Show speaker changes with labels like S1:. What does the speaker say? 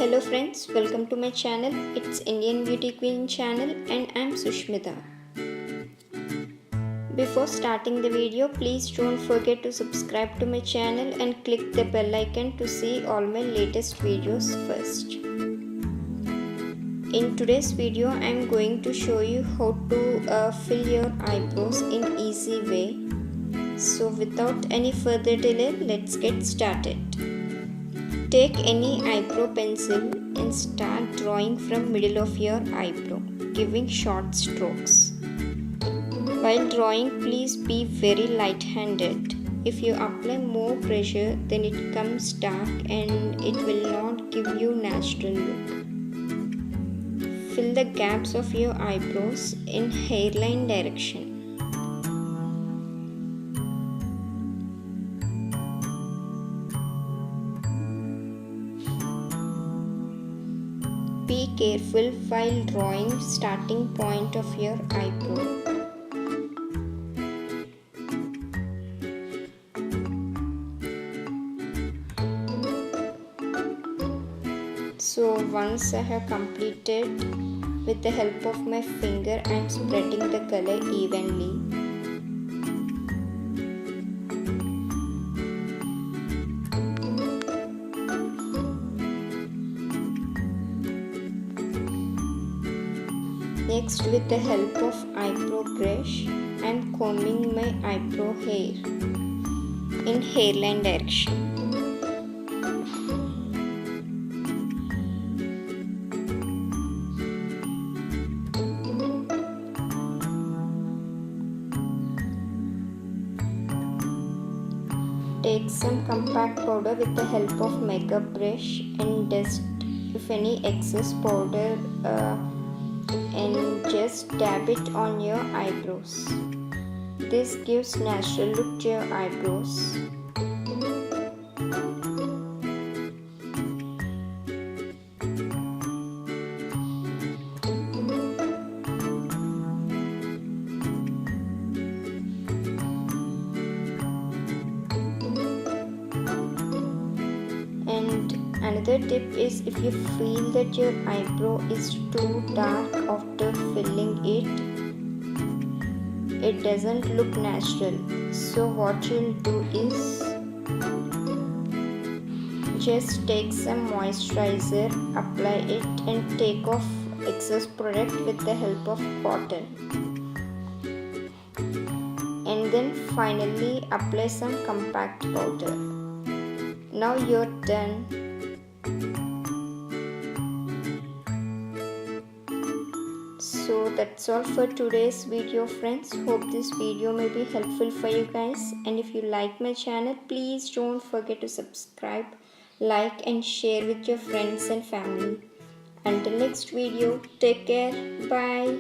S1: Hello friends, welcome to my channel. It's Indian Beauty Queen channel and I'm Sushmita. Before starting the video, please don't forget to subscribe to my channel and click the bell icon to see all my latest videos first. In today's video, I'm going to show you how to fill your eyebrows in easy way. So without any further delay, let's get started. Take any eyebrow pencil and start drawing from middle of your eyebrow, giving short strokes. While drawing, please be very light-handed. If you apply more pressure, then it comes dark and it will not give you natural look. Fill the gaps of your eyebrows in hairline direction. Be careful while drawing starting point of your eyebrow. So once I have completed, with the help of my finger I am spreading the color evenly. Next, with the help of eyebrow brush, I am combing my eyebrow hair in hairline direction. Take some compact powder with the help of makeup brush and dust if any excess powder and just dab it on your eyebrows. This gives natural look to your eyebrows. And another tip is, if you feel that your eyebrow is too dark after filling it, it doesn't look natural. So what you'll do is just take some moisturizer, apply it and take off excess product with the help of cotton. And then finally apply some compact powder. Now you're done. So that's all for today's video, friends. Hope this video may be helpful for you guys, and if you like my channel, please don't forget to subscribe, like and share with your friends and family. Until next video, take care. Bye.